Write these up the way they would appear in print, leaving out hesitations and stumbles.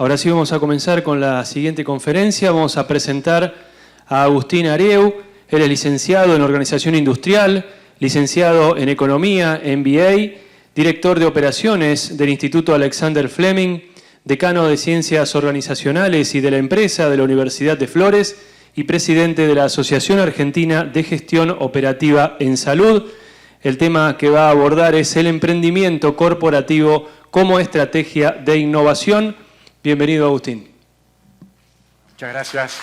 Ahora sí vamos a comenzar con la siguiente conferencia. Vamos a presentar a Agustín Arieu. Él es licenciado en Organización Industrial, licenciado en Economía, MBA, director de Operaciones del Instituto Alexander Fleming, decano de Ciencias Organizacionales y de la Empresa de la Universidad de Flores y presidente de la Asociación Argentina de Gestión Operativa en Salud. El tema que va a abordar es el emprendimiento corporativo como estrategia de innovación. Bienvenido, Agustín. Muchas gracias.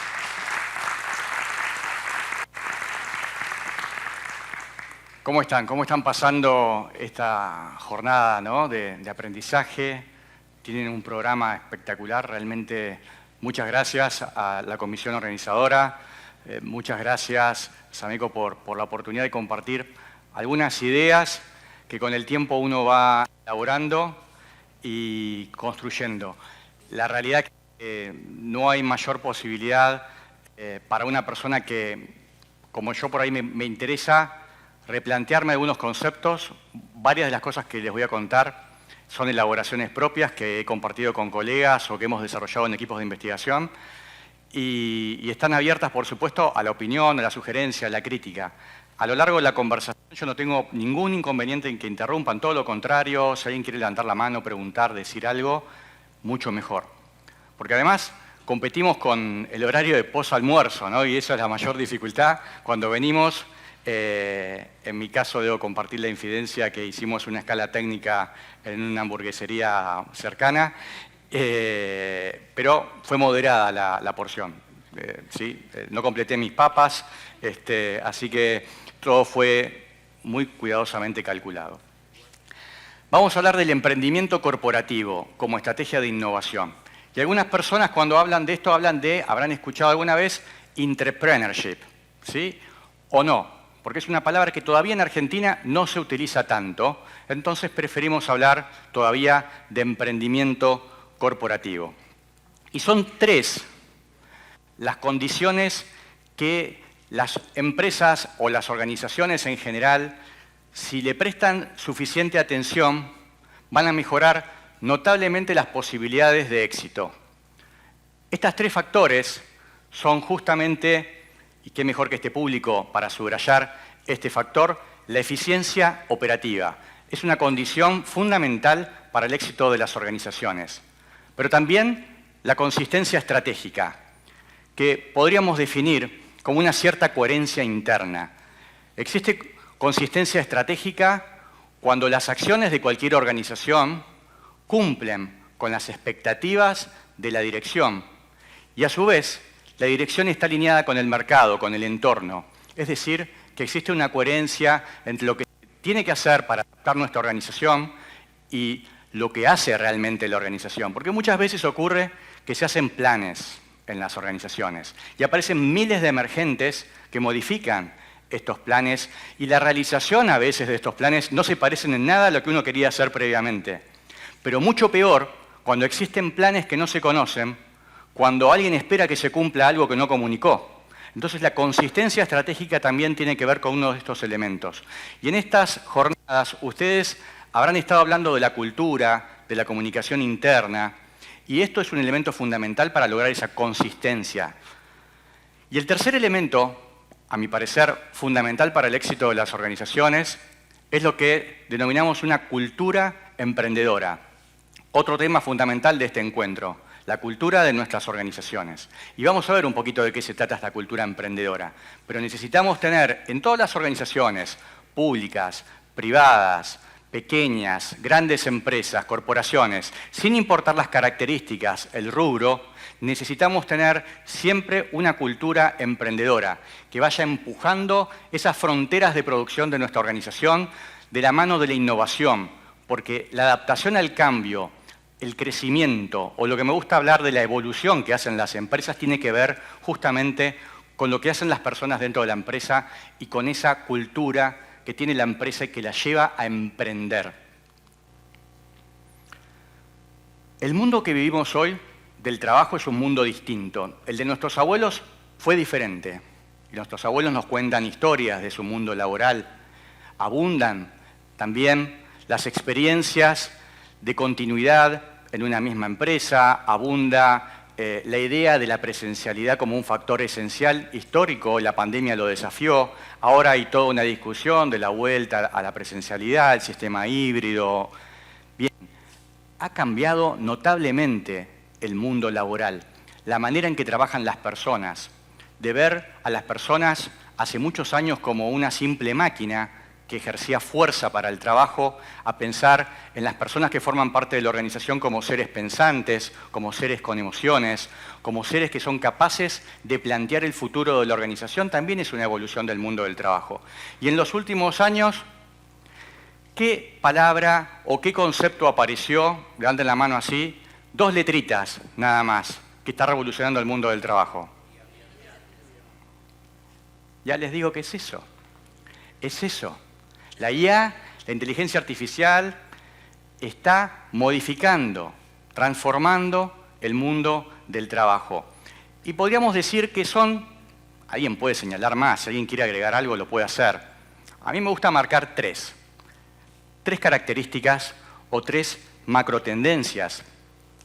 ¿Cómo están? ¿Cómo están pasando esta jornada, ¿no? de aprendizaje? Tienen un programa espectacular, realmente muchas gracias a la comisión organizadora, muchas gracias, Sameco, por la oportunidad de compartir algunas ideas que con el tiempo uno va elaborando y construyendo. La realidad es que no hay mayor posibilidad para una persona que, como yo, por ahí me interesa replantearme algunos conceptos. Varias de las cosas que les voy a contar son elaboraciones propias que he compartido con colegas o que hemos desarrollado en equipos de investigación y están abiertas, por supuesto, a la opinión, a la sugerencia, a la crítica. A lo largo de la conversación yo no tengo ningún inconveniente en que interrumpan, todo lo contrario, si alguien quiere levantar la mano, preguntar, decir algo, mucho mejor. Porque además competimos con el horario de posalmuerzo, ¿no? Y esa es la mayor dificultad cuando venimos. En mi caso debo compartir la infidencia que hicimos una escala técnica en una hamburguesería cercana, pero fue moderada la porción. ¿Sí? No completé mis papas, así que todo fue muy cuidadosamente calculado. Vamos a hablar del emprendimiento corporativo como estrategia de innovación. Y algunas personas cuando hablan de esto habrán escuchado alguna vez, entrepreneurship, ¿sí? O no, porque es una palabra que todavía en Argentina no se utiliza tanto, entonces preferimos hablar todavía de emprendimiento corporativo. Y son tres las condiciones que las empresas o las organizaciones en general, si le prestan suficiente atención, van a mejorar notablemente las posibilidades de éxito. Estos tres factores son justamente, y qué mejor que este público para subrayar este factor, la eficiencia operativa. Es una condición fundamental para el éxito de las organizaciones. Pero también la consistencia estratégica, que podríamos definir como una cierta coherencia interna. Existe consistencia estratégica cuando las acciones de cualquier organización cumplen con las expectativas de la dirección y a su vez la dirección está alineada con el mercado, con el entorno. Es decir, que existe una coherencia entre lo que tiene que hacer para adaptar nuestra organización y lo que hace realmente la organización. Porque muchas veces ocurre que se hacen planes en las organizaciones y aparecen miles de emergentes que modifican estos planes y la realización a veces de estos planes no se parecen en nada a lo que uno quería hacer previamente. Pero mucho peor cuando existen planes que no se conocen, cuando alguien espera que se cumpla algo que no comunicó. Entonces la consistencia estratégica también tiene que ver con uno de estos elementos. Y en estas jornadas ustedes habrán estado hablando de la cultura, de la comunicación interna, y esto es un elemento fundamental para lograr esa consistencia. Y el tercer elemento, a mi parecer fundamental para el éxito de las organizaciones, es lo que denominamos una cultura emprendedora. Otro tema fundamental de este encuentro, la cultura de nuestras organizaciones. Y vamos a ver un poquito de qué se trata esta cultura emprendedora. Pero necesitamos tener en todas las organizaciones públicas, privadas, pequeñas, grandes empresas, corporaciones, sin importar las características, el rubro, necesitamos tener siempre una cultura emprendedora que vaya empujando esas fronteras de producción de nuestra organización de la mano de la innovación, porque la adaptación al cambio, el crecimiento o lo que me gusta hablar de la evolución que hacen las empresas tiene que ver justamente con lo que hacen las personas dentro de la empresa y con esa cultura que tiene la empresa y que la lleva a emprender. El mundo que vivimos hoy del trabajo es un mundo distinto. El de nuestros abuelos fue diferente. Y nuestros abuelos nos cuentan historias de su mundo laboral. Abundan también las experiencias de continuidad en una misma empresa, abunda la idea de la presencialidad como un factor esencial histórico, la pandemia lo desafió, ahora hay toda una discusión de la vuelta a la presencialidad, el sistema híbrido. Bien, ha cambiado notablemente el mundo laboral, la manera en que trabajan las personas, de ver a las personas hace muchos años como una simple máquina que ejercía fuerza para el trabajo, a pensar en las personas que forman parte de la organización como seres pensantes, como seres con emociones, como seres que son capaces de plantear el futuro de la organización, también es una evolución del mundo del trabajo. Y en los últimos años, ¿qué palabra o qué concepto apareció, levanten la mano así, 2 letritas nada más, que está revolucionando el mundo del trabajo? Ya les digo que es eso. Es eso. La IA, la inteligencia artificial, está modificando, transformando el mundo del trabajo. Y podríamos decir que son, alguien puede señalar más, si alguien quiere agregar algo lo puede hacer. A mí me gusta marcar 3 características o 3 macrotendencias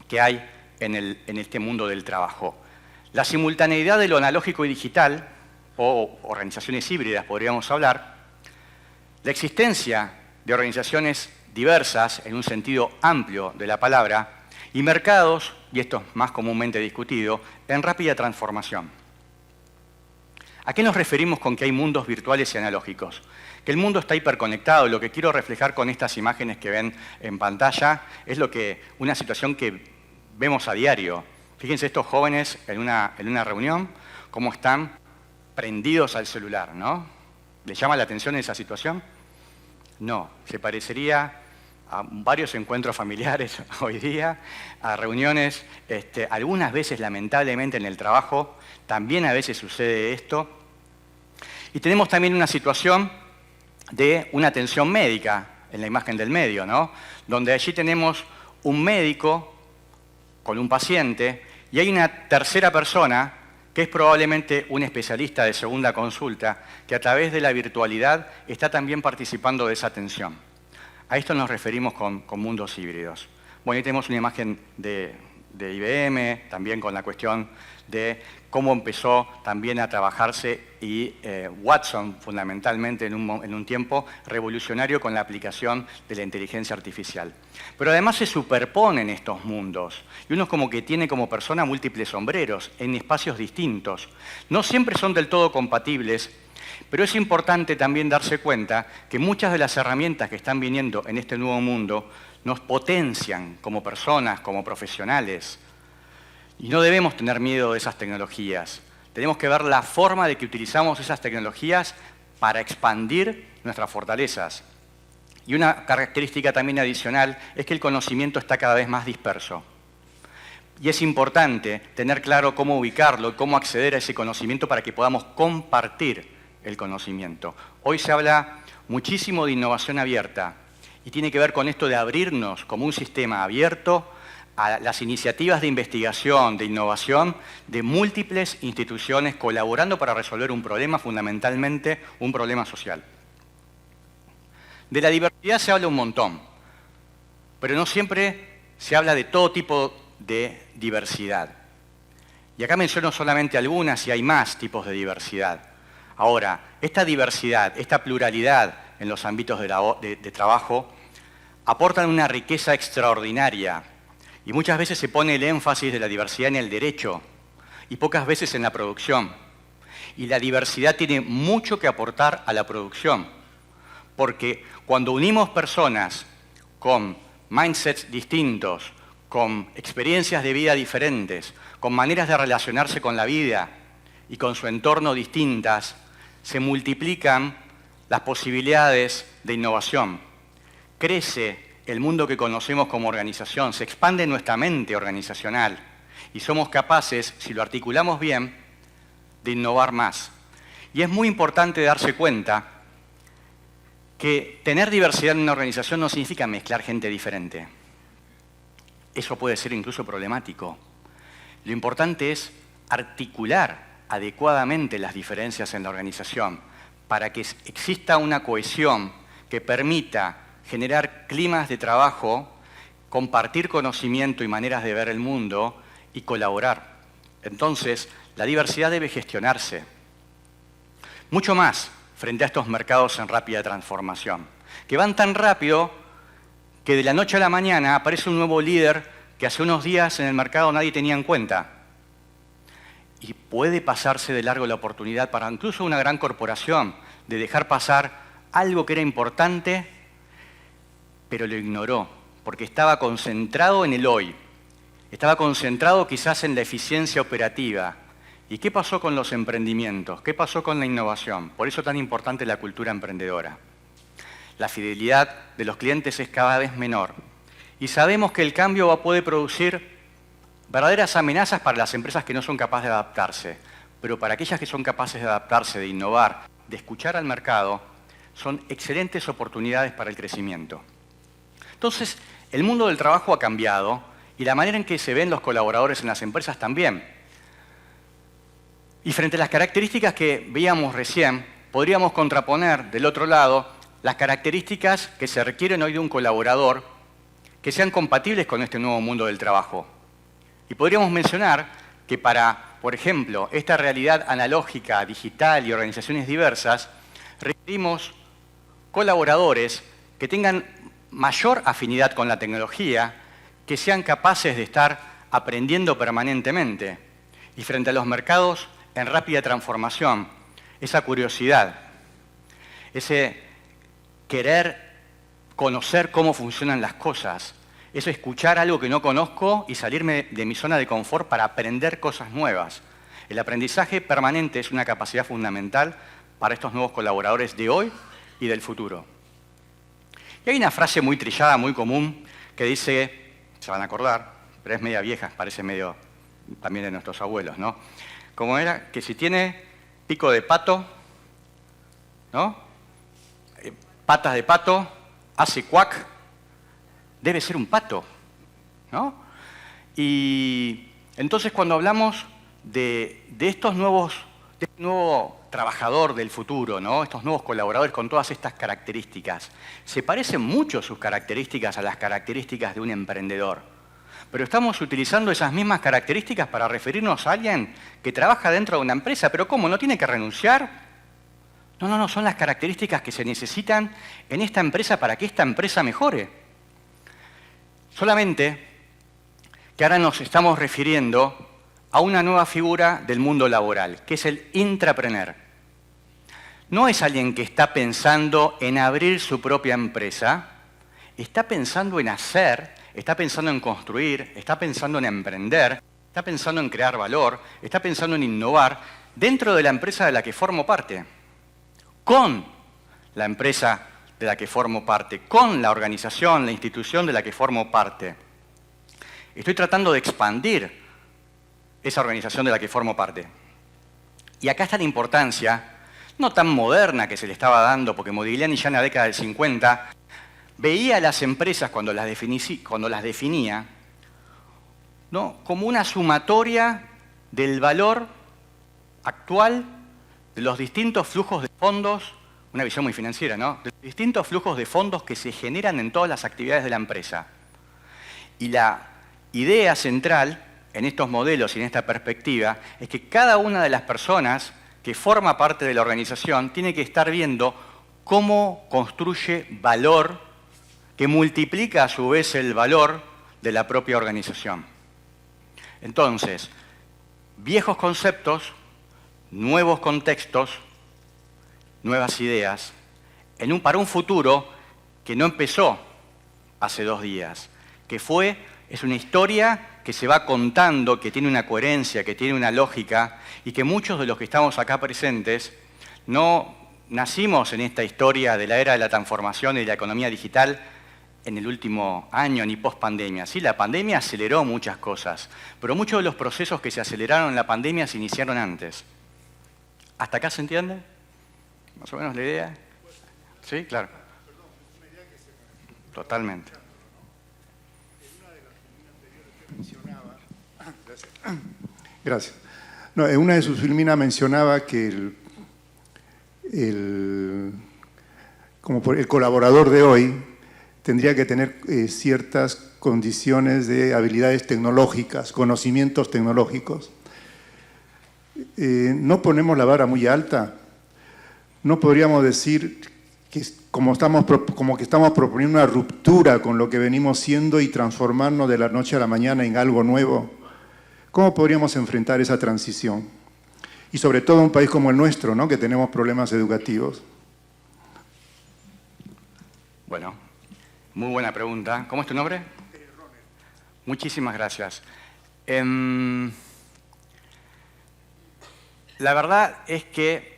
que hay en este mundo del trabajo. La simultaneidad de lo analógico y digital, o organizaciones híbridas podríamos hablar, la existencia de organizaciones diversas en un sentido amplio de la palabra y mercados, y esto es más comúnmente discutido, en rápida transformación. ¿A qué nos referimos con que hay mundos virtuales y analógicos? Que el mundo está hiperconectado. Lo que quiero reflejar con estas imágenes que ven en pantalla es una situación que vemos a diario. Fíjense estos jóvenes en una reunión, cómo están prendidos al celular, ¿no? ¿Les llama la atención esa situación? No, se parecería a varios encuentros familiares hoy día, a reuniones, algunas veces lamentablemente en el trabajo, también a veces sucede esto. Y tenemos también una situación de una atención médica, en la imagen del medio, ¿no? Donde allí tenemos un médico con un paciente y hay una tercera persona que es probablemente un especialista de segunda consulta, que a través de la virtualidad está también participando de esa atención. A esto nos referimos con mundos híbridos. Bueno, ahí tenemos una imagen de IBM, también con la cuestión de cómo empezó también a trabajarse y Watson, fundamentalmente en un tiempo revolucionario con la aplicación de la inteligencia artificial. Pero además se superponen estos mundos y uno como que tiene como persona múltiples sombreros en espacios distintos. No siempre son del todo compatibles, pero es importante también darse cuenta que muchas de las herramientas que están viniendo en este nuevo mundo nos potencian como personas, como profesionales. Y no debemos tener miedo de esas tecnologías. Tenemos que ver la forma de que utilizamos esas tecnologías para expandir nuestras fortalezas. Y una característica también adicional es que el conocimiento está cada vez más disperso. Y es importante tener claro cómo ubicarlo y cómo acceder a ese conocimiento para que podamos compartir el conocimiento. Hoy se habla muchísimo de innovación abierta y tiene que ver con esto de abrirnos como un sistema abierto a las iniciativas de investigación, de innovación, de múltiples instituciones colaborando para resolver un problema, fundamentalmente un problema social. De la diversidad se habla un montón, pero no siempre se habla de todo tipo de diversidad. Y acá menciono solamente algunas y hay más tipos de diversidad. Ahora, esta diversidad, esta pluralidad en los ámbitos de trabajo aportan una riqueza extraordinaria. Y muchas veces se pone el énfasis de la diversidad en el derecho y pocas veces en la producción. Y la diversidad tiene mucho que aportar a la producción, porque cuando unimos personas con mindsets distintos, con experiencias de vida diferentes, con maneras de relacionarse con la vida y con su entorno distintas, se multiplican las posibilidades de innovación. Crece el mundo que conocemos como organización, se expande nuestra mente organizacional y somos capaces, si lo articulamos bien, de innovar más. Y es muy importante darse cuenta que tener diversidad en una organización no significa mezclar gente diferente. Eso puede ser incluso problemático. Lo importante es articular adecuadamente las diferencias en la organización para que exista una cohesión que permita generar climas de trabajo compartir conocimiento y maneras de ver el mundo y colaborar. Entonces, la diversidad debe gestionarse. Mucho más frente a estos mercados en rápida transformación, que van tan rápido que de la noche a la mañana aparece un nuevo líder que hace unos días en el mercado nadie tenía en cuenta. Y puede pasarse de largo la oportunidad para incluso una gran corporación de dejar pasar algo que era importante, pero lo ignoró, porque estaba concentrado en el hoy. Estaba concentrado quizás en la eficiencia operativa. ¿Y qué pasó con los emprendimientos? ¿Qué pasó con la innovación? Por eso es tan importante la cultura emprendedora. La fidelidad de los clientes es cada vez menor. Y sabemos que el cambio puede producir verdaderas amenazas para las empresas que no son capaces de adaptarse. Pero para aquellas que son capaces de adaptarse, de innovar, de escuchar al mercado, son excelentes oportunidades para el crecimiento. Entonces, el mundo del trabajo ha cambiado y la manera en que se ven los colaboradores en las empresas también. Y frente a las características que veíamos recién, podríamos contraponer del otro lado las características que se requieren hoy de un colaborador que sean compatibles con este nuevo mundo del trabajo. Y podríamos mencionar que para, por ejemplo, esta realidad analógica, digital y organizaciones diversas, requerimos colaboradores que tengan mayor afinidad con la tecnología, que sean capaces de estar aprendiendo permanentemente. Y frente a los mercados en rápida transformación, esa curiosidad, ese querer conocer cómo funcionan las cosas, eso escuchar algo que no conozco y salirme de mi zona de confort para aprender cosas nuevas. El aprendizaje permanente es una capacidad fundamental para estos nuevos colaboradores de hoy y del futuro. Y hay una frase muy trillada, muy común, que dice, se van a acordar, pero es media vieja, parece medio también de nuestros abuelos, ¿no? Como era que si tiene pico de pato, ¿no? Patas de pato, hace cuac, debe ser un pato, ¿no? Y entonces cuando hablamos de estos nuevos, de este nuevo trabajador del futuro, ¿no? Estos nuevos colaboradores con todas estas características, se parecen mucho sus características a las características de un emprendedor. Pero estamos utilizando esas mismas características para referirnos a alguien que trabaja dentro de una empresa. ¿Pero cómo? ¿No tiene que renunciar? No, son las características que se necesitan en esta empresa para que esta empresa mejore. Solamente que ahora nos estamos refiriendo a una nueva figura del mundo laboral, que es el intrapreneur. No es alguien que está pensando en abrir su propia empresa, está pensando en hacer, está pensando en construir, está pensando en emprender, está pensando en crear valor, está pensando en innovar dentro de la empresa de la que formo parte, con la empresa de la que formo parte, con la organización, la institución de la que formo parte. Estoy tratando de expandir esa organización de la que formo parte. Y acá está la importancia, no tan moderna que se le estaba dando, porque Modigliani ya en la década del 50 veía a las empresas cuando las definía, ¿no? como una sumatoria del valor actual de los distintos flujos de fondos, una visión muy financiera, ¿no? De los distintos flujos de fondos que se generan en todas las actividades de la empresa. Y la idea central en estos modelos y en esta perspectiva es que cada una de las personas que forma parte de la organización tiene que estar viendo cómo construye valor que multiplica a su vez el valor de la propia organización. Entonces, viejos conceptos, nuevos contextos, nuevas ideas, para un futuro que no empezó hace 2 días, que es una historia que se va contando, que tiene una coherencia, que tiene una lógica, y que muchos de los que estamos acá presentes no nacimos en esta historia de la era de la transformación y de la economía digital en el último año ni post-pandemia. Sí, la pandemia aceleró muchas cosas, pero muchos de los procesos que se aceleraron en la pandemia se iniciaron antes. ¿Hasta acá se entiende? ¿Más o menos la idea? Sí, claro. Totalmente. Gracias. No, en una de sus filminas mencionaba que el colaborador de hoy tendría que tener ciertas condiciones de habilidades tecnológicas, conocimientos tecnológicos. ¿No ponemos la vara muy alta? ¿No podríamos decir que como que estamos proponiendo una ruptura con lo que venimos siendo y transformarnos de la noche a la mañana en algo nuevo? ¿Cómo podríamos enfrentar esa transición? Y sobre todo en un país como el nuestro, ¿no?, que tenemos problemas educativos. Bueno, muy buena pregunta. ¿Cómo es tu nombre? Muchísimas gracias. La verdad es que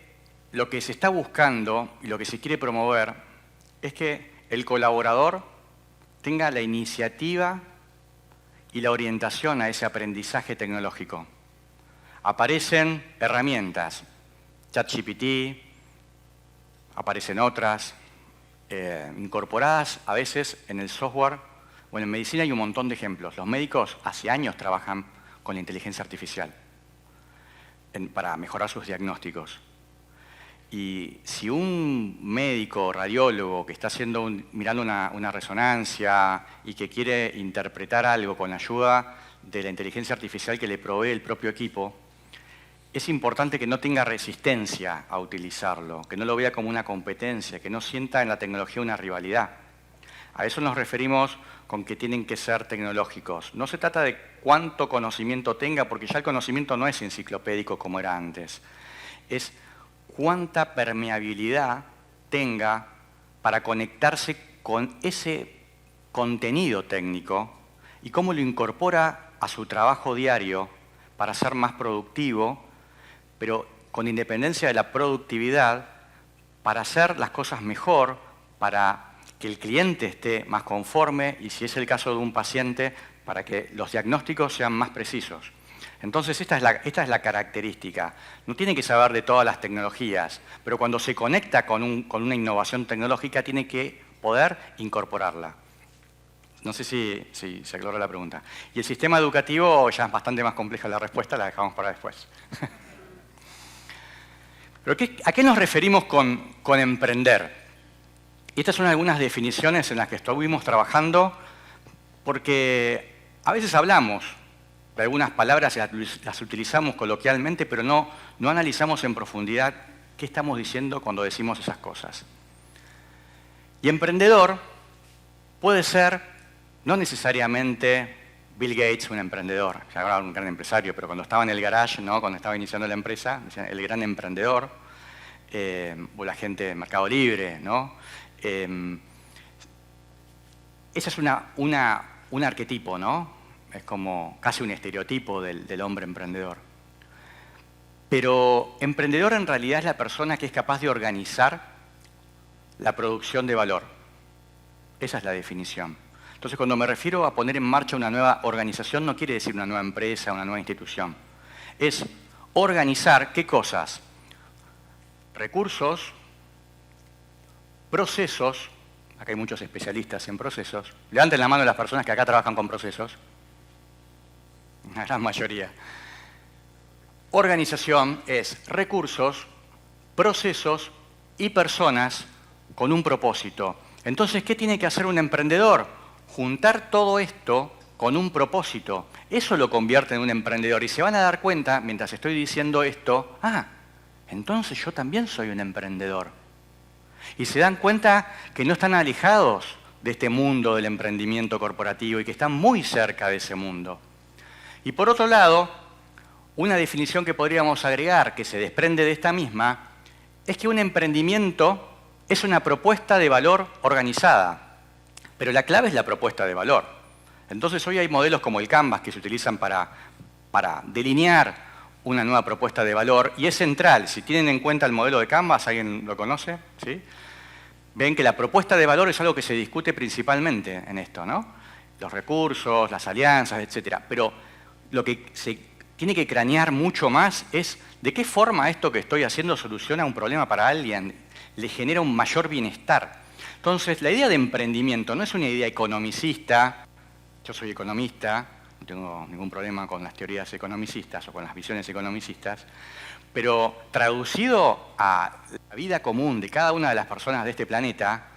lo que se está buscando y lo que se quiere promover es que el colaborador tenga la iniciativa y la orientación a ese aprendizaje tecnológico. Aparecen herramientas, ChatGPT, aparecen otras, incorporadas a veces en el software. Bueno, en medicina hay un montón de ejemplos. Los médicos hace años trabajan con la inteligencia artificial para mejorar sus diagnósticos. Y si un médico radiólogo que está mirando una resonancia y que quiere interpretar algo con la ayuda de la inteligencia artificial que le provee el propio equipo, es importante que no tenga resistencia a utilizarlo, que no lo vea como una competencia, que no sienta en la tecnología una rivalidad. A eso nos referimos con que tienen que ser tecnológicos. No se trata de cuánto conocimiento tenga, porque ya el conocimiento no es enciclopédico como era antes. Es cuánta permeabilidad tenga para conectarse con ese contenido técnico y cómo lo incorpora a su trabajo diario para ser más productivo, pero con independencia de la productividad, para hacer las cosas mejor, para que el cliente esté más conforme y, si es el caso de un paciente, para que los diagnósticos sean más precisos. Entonces, esta es la característica. No tiene que saber de todas las tecnologías, pero cuando se conecta con una innovación tecnológica, tiene que poder incorporarla. No sé si se aclaró la pregunta. Y el sistema educativo ya es bastante más compleja la respuesta, la dejamos para después. ¿Pero a qué nos referimos con emprender? Estas son algunas definiciones en las que estuvimos trabajando, porque a veces hablamos de algunas palabras y las utilizamos coloquialmente, pero no analizamos en profundidad qué estamos diciendo cuando decimos esas cosas. Y emprendedor puede ser no necesariamente Bill Gates, un emprendedor, ya ahora un gran empresario, pero cuando estaba en el garage, ¿no?, cuando estaba iniciando la empresa, decían el gran emprendedor, o la gente de Mercado Libre, ¿no? Ese es un arquetipo, ¿no? Es como casi un estereotipo del hombre emprendedor. Pero emprendedor en realidad es la persona que es capaz de organizar la producción de valor. Esa es la definición. Entonces, cuando me refiero a poner en marcha una nueva organización, no quiere decir una nueva empresa, una nueva institución. Es organizar, ¿qué cosas? Recursos, procesos. Acá hay muchos especialistas en procesos. Levanten la mano las personas que acá trabajan con procesos. La gran mayoría. Organización es recursos, procesos y personas con un propósito. Entonces, ¿qué tiene que hacer un emprendedor? Juntar todo esto con un propósito. Eso lo convierte en un emprendedor. Y se van a dar cuenta, mientras estoy diciendo esto, entonces yo también soy un emprendedor. Y se dan cuenta que no están alejados de este mundo del emprendimiento corporativo y que están muy cerca de ese mundo. Y por otro lado, una definición que podríamos agregar, que se desprende de esta misma, es que un emprendimiento es una propuesta de valor organizada. Pero la clave es la propuesta de valor. Entonces hoy hay modelos como el Canvas que se utilizan para delinear una nueva propuesta de valor, y es central. Si tienen en cuenta el modelo de Canvas, ¿alguien lo conoce? ¿Sí? Ven que la propuesta de valor es algo que se discute principalmente en esto, ¿no? Los recursos, las alianzas, etc. Pero lo que se tiene que cranear mucho más es de qué forma esto que estoy haciendo soluciona un problema para alguien, le genera un mayor bienestar. Entonces, la idea de emprendimiento no es una idea economicista. Yo soy economista, no tengo ningún problema con las teorías economicistas o con las visiones economicistas, pero traducido a la vida común de cada una de las personas de este planeta,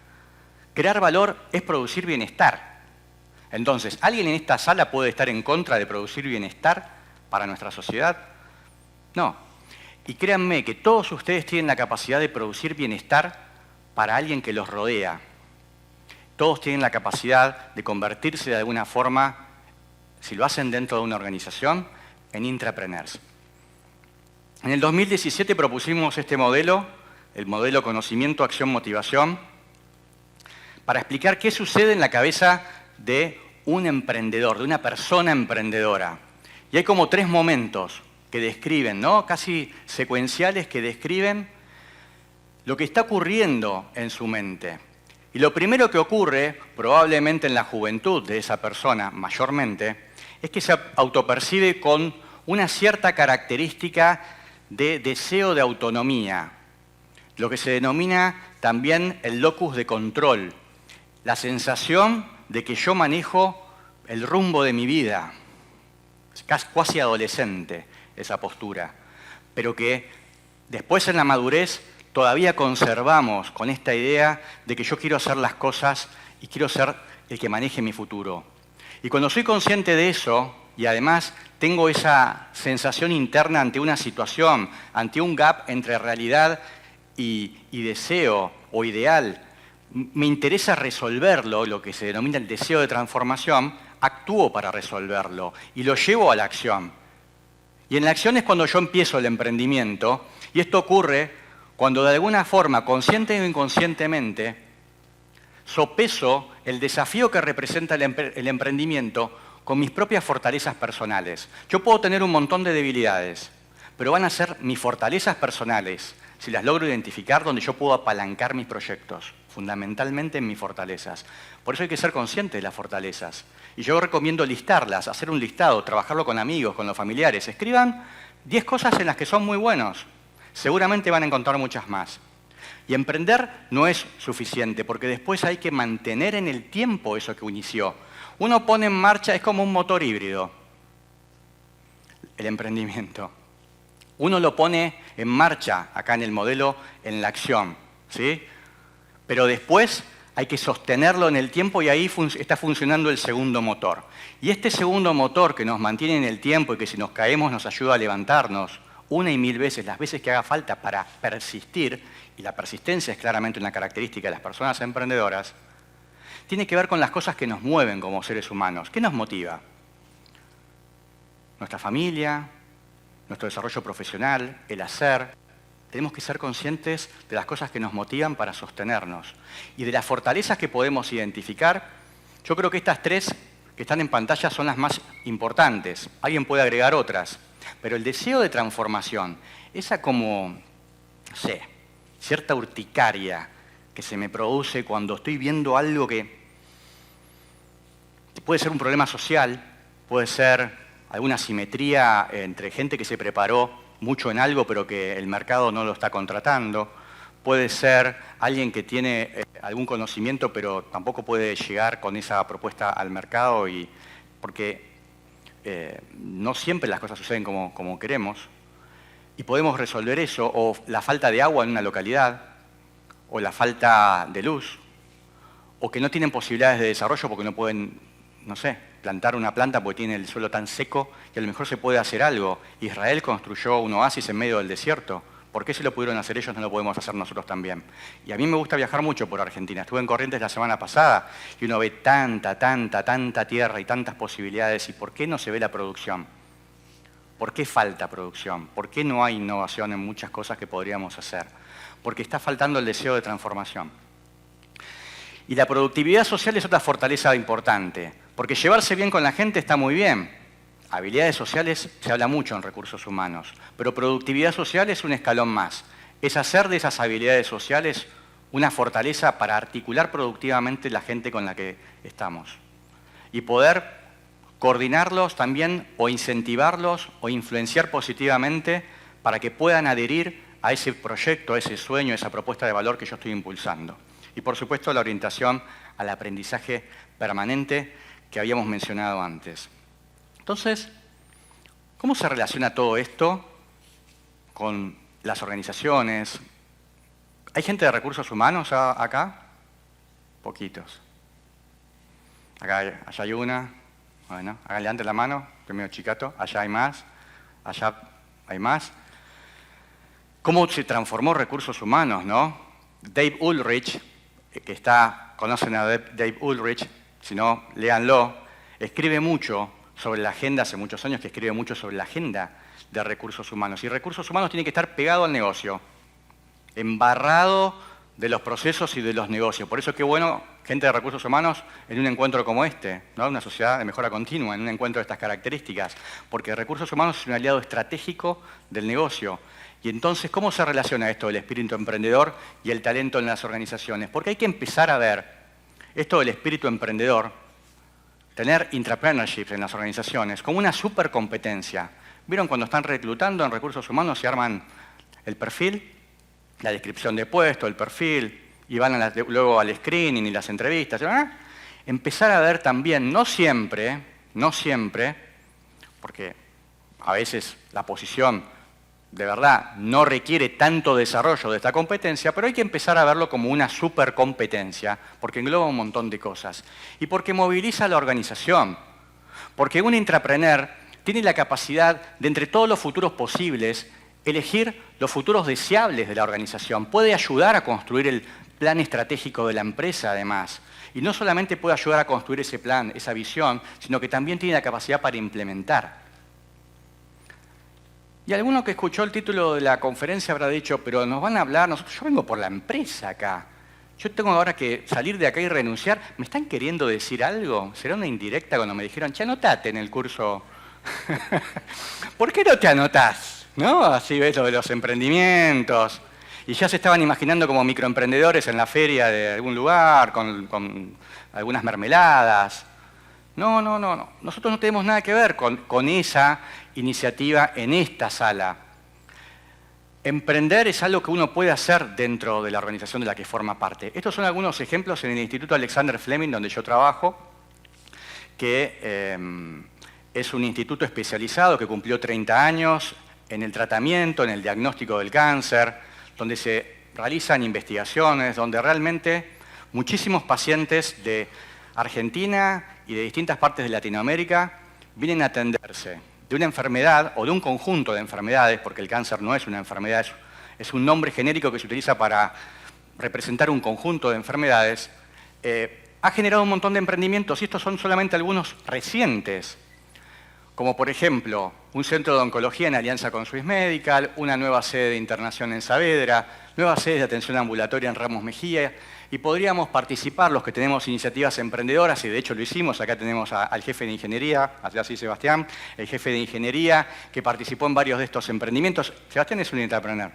Crear valor es producir bienestar. Entonces, ¿alguien en esta sala puede estar en contra de producir bienestar para nuestra sociedad? No. Y créanme que todos ustedes tienen la capacidad de producir bienestar para alguien que los rodea. Todos tienen la capacidad de convertirse de alguna forma, si lo hacen dentro de una organización, en intrapreneurs. En el 2017 propusimos este modelo, el modelo conocimiento, acción, motivación, para explicar qué sucede en la cabeza de un emprendedor, de una persona emprendedora. Y hay como 3 momentos que describen, ¿no? Casi secuenciales, que describen lo que está ocurriendo en su mente. Y lo primero que ocurre, probablemente en la juventud de esa persona, mayormente, es que se autopercibe con una cierta característica de deseo de autonomía, lo que se denomina también el locus de control, la sensación de que yo manejo el rumbo de mi vida. Es casi adolescente esa postura, pero que después en la madurez todavía conservamos con esta idea de que yo quiero hacer las cosas y quiero ser el que maneje mi futuro. Y cuando soy consciente de eso, y además tengo esa sensación interna ante una situación, ante un gap entre realidad y deseo o ideal, me interesa resolverlo, lo que se denomina el deseo de transformación, actúo para resolverlo y lo llevo a la acción. Y en la acción es cuando yo empiezo el emprendimiento, y esto ocurre cuando de alguna forma, consciente o inconscientemente, sopeso el desafío que representa el emprendimiento con mis propias fortalezas personales. Yo puedo tener un montón de debilidades, pero van a ser mis fortalezas personales, si las logro identificar, donde yo puedo apalancar mis proyectos, fundamentalmente en mis fortalezas. Por eso hay que ser consciente de las fortalezas. Y yo recomiendo listarlas, hacer un listado, trabajarlo con amigos, con los familiares. Escriban 10 cosas en las que son muy buenos. Seguramente van a encontrar muchas más. Y emprender no es suficiente, porque después hay que mantener en el tiempo eso que inició. Uno pone en marcha, es como un motor híbrido, el emprendimiento. Uno lo pone en marcha, acá en el modelo, en la acción, ¿sí? Pero después hay que sostenerlo en el tiempo y ahí está funcionando el segundo motor. Y este segundo motor que nos mantiene en el tiempo y que si nos caemos nos ayuda a levantarnos, una y mil veces, las veces que haga falta para persistir, y la persistencia es claramente una característica de las personas emprendedoras, tiene que ver con las cosas que nos mueven como seres humanos. ¿Qué nos motiva? Nuestra familia, nuestro desarrollo profesional, el hacer. Tenemos que ser conscientes de las cosas que nos motivan para sostenernos. Y de las fortalezas que podemos identificar, yo creo que estas 3 que están en pantalla son las más importantes. Alguien puede agregar otras. Pero el deseo de transformación, esa como, no sé, cierta urticaria que se me produce cuando estoy viendo algo que puede ser un problema social, puede ser alguna asimetría entre gente que se preparó mucho en algo pero que el mercado no lo está contratando, puede ser alguien que tiene algún conocimiento pero tampoco puede llegar con esa propuesta al mercado porque no siempre las cosas suceden como queremos, y podemos resolver eso, o la falta de agua en una localidad, o la falta de luz, o que no tienen posibilidades de desarrollo porque no pueden, no sé, plantar una planta porque tiene el suelo tan seco que a lo mejor se puede hacer algo. Israel construyó un oasis en medio del desierto. ¿Por qué si lo pudieron hacer ellos no lo podemos hacer nosotros también? Y a mí me gusta viajar mucho por Argentina. Estuve en Corrientes la semana pasada y uno ve tanta tierra y tantas posibilidades. ¿Y por qué no se ve la producción? ¿Por qué falta producción? ¿Por qué no hay innovación en muchas cosas que podríamos hacer? Porque está faltando el deseo de transformación. Y la productividad social es otra fortaleza importante, porque llevarse bien con la gente está muy bien. Habilidades sociales se habla mucho en recursos humanos, pero productividad social es un escalón más. Es hacer de esas habilidades sociales una fortaleza para articular productivamente la gente con la que estamos. Y poder coordinarlos también o incentivarlos o influenciar positivamente para que puedan adherir a ese proyecto, a ese sueño, a esa propuesta de valor que yo estoy impulsando. Y por supuesto la orientación al aprendizaje permanente que habíamos mencionado antes. Entonces, ¿cómo se relaciona todo esto con las organizaciones? ¿Hay gente de recursos humanos acá? poquitos. Allá hay una, bueno, hagan levante la mano, primero chicato, allá hay más, allá hay más. ¿Cómo se transformó recursos humanos, no? Dave Ulrich, conocen a Dave Ulrich, si no, léanlo, escribe mucho sobre la agenda, hace muchos años que escribe mucho sobre la agenda de recursos humanos. Y recursos humanos tiene que estar pegado al negocio, embarrado de los procesos y de los negocios. Por eso es que bueno, gente de recursos humanos en un encuentro como este, ¿no? Una sociedad de mejora continua, en un encuentro de estas características, porque recursos humanos es un aliado estratégico del negocio. Y entonces, ¿cómo se relaciona esto del espíritu emprendedor y el talento en las organizaciones? Porque hay que empezar a ver esto del espíritu emprendedor, tener intrapreneurship en las organizaciones como una supercompetencia. ¿Vieron cuando están reclutando en recursos humanos y arman el perfil? La descripción de puesto, el perfil, y van luego al screening y las entrevistas. Empezar a ver también, no siempre, porque a veces la posición de verdad no requiere tanto desarrollo de esta competencia, pero hay que empezar a verlo como una supercompetencia, porque engloba un montón de cosas. Y porque moviliza a la organización. Porque un intrapreneur tiene la capacidad de, entre todos los futuros posibles, elegir los futuros deseables de la organización. Puede ayudar a construir el plan estratégico de la empresa, además. Y no solamente puede ayudar a construir ese plan, esa visión, sino que también tiene la capacidad para implementar. Y alguno que escuchó el título de la conferencia habrá dicho, pero nos van a hablar, yo vengo por la empresa acá. Yo tengo ahora que salir de acá y renunciar. ¿Me están queriendo decir algo? ¿Será una indirecta cuando me dijeron, che, anotate en el curso? ¿Por qué no te anotás? ¿No? Así ves lo de los emprendimientos. Y ya se estaban imaginando como microemprendedores en la feria de algún lugar, con algunas mermeladas. No. Nosotros no tenemos nada que ver con esa iniciativa en esta sala. Emprender es algo que uno puede hacer dentro de la organización de la que forma parte. Estos son algunos ejemplos en el Instituto Alexander Fleming, donde yo trabajo, que es un instituto especializado que cumplió 30 años en el tratamiento, en el diagnóstico del cáncer, donde se realizan investigaciones, donde realmente muchísimos pacientes de Argentina y de distintas partes de Latinoamérica vienen a atenderse de una enfermedad o de un conjunto de enfermedades, porque el cáncer no es una enfermedad, es un nombre genérico que se utiliza para representar un conjunto de enfermedades, ha generado un montón de emprendimientos y estos son solamente algunos recientes, como por ejemplo un centro de oncología en alianza con Swiss Medical, una nueva sede de internación en Saavedra, nuevas sedes de atención ambulatoria en Ramos Mejía, y podríamos participar los que tenemos iniciativas emprendedoras, y de hecho lo hicimos, acá tenemos al jefe de ingeniería, así Sebastián, el jefe de ingeniería que participó en varios de estos emprendimientos. Sebastián es un intrapreneur.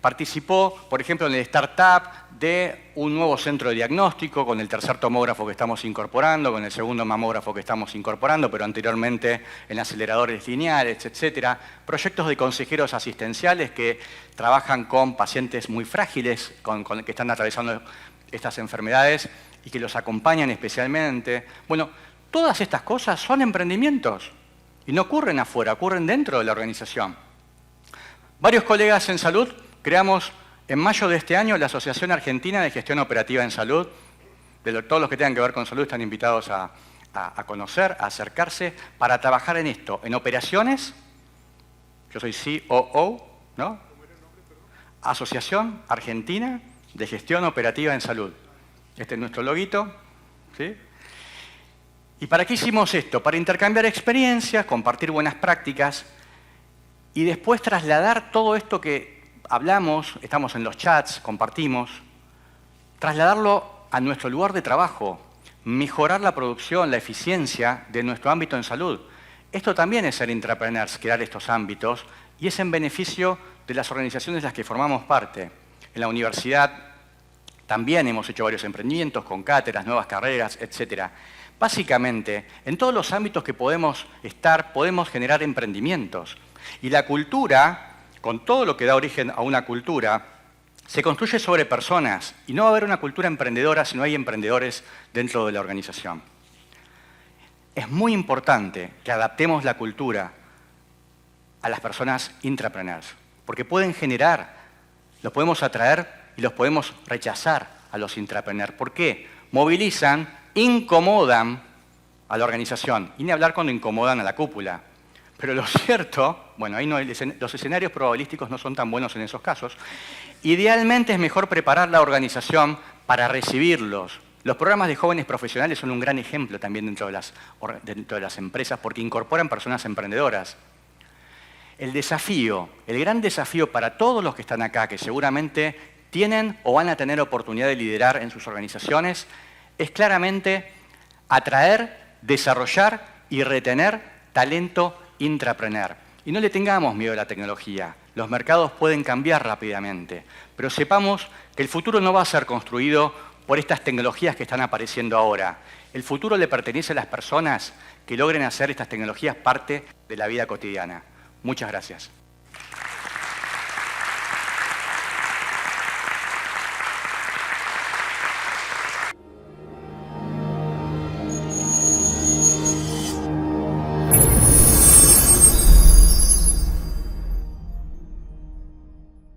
Participó, por ejemplo, en el startup de un nuevo centro de diagnóstico con el tercer tomógrafo que estamos incorporando, con el segundo mamógrafo que estamos incorporando, pero anteriormente en aceleradores lineales, etc. Proyectos de consejeros asistenciales que trabajan con pacientes muy frágiles, que están atravesando estas enfermedades y que los acompañan especialmente. Bueno, todas estas cosas son emprendimientos y no ocurren afuera, ocurren dentro de la organización. Varios colegas en salud creamos en mayo de este año la Asociación Argentina de Gestión Operativa en Salud. Todos los que tengan que ver con salud están invitados a conocer, a acercarse, para trabajar en esto, en operaciones. Yo soy COO, ¿no? Asociación Argentina de Gestión Operativa en Salud. Este es nuestro loguito, ¿sí? ¿Y para qué hicimos esto? Para intercambiar experiencias, compartir buenas prácticas y después trasladar todo esto que hablamos, estamos en los chats, compartimos, trasladarlo a nuestro lugar de trabajo, mejorar la producción, la eficiencia de nuestro ámbito en salud. Esto también es ser intrapreneurs, crear estos ámbitos, y es en beneficio de las organizaciones de las que formamos parte. En la universidad también hemos hecho varios emprendimientos con cátedras, nuevas carreras, etc. Básicamente, en todos los ámbitos que podemos estar, podemos generar emprendimientos. Y la cultura, con todo lo que da origen a una cultura, se construye sobre personas y no va a haber una cultura emprendedora si no hay emprendedores dentro de la organización. Es muy importante que adaptemos la cultura a las personas intrapreneurs, porque pueden generar, los podemos atraer y los podemos rechazar a los intrapreneurs. ¿Por qué? Movilizan, incomodan a la organización. Y ni hablar cuando incomodan a la cúpula. Pero lo cierto, bueno, ahí no, los escenarios probabilísticos no son tan buenos en esos casos. Idealmente es mejor preparar la organización para recibirlos. Los programas de jóvenes profesionales son un gran ejemplo también dentro de las empresas porque incorporan personas emprendedoras. El desafío, el gran desafío para todos los que están acá, que seguramente tienen o van a tener oportunidad de liderar en sus organizaciones, es claramente atraer, desarrollar y retener talento intrapreneur. Y no le tengamos miedo a la tecnología. Los mercados pueden cambiar rápidamente, pero sepamos que el futuro no va a ser construido por estas tecnologías que están apareciendo ahora. El futuro le pertenece a las personas que logren hacer estas tecnologías parte de la vida cotidiana. Muchas gracias.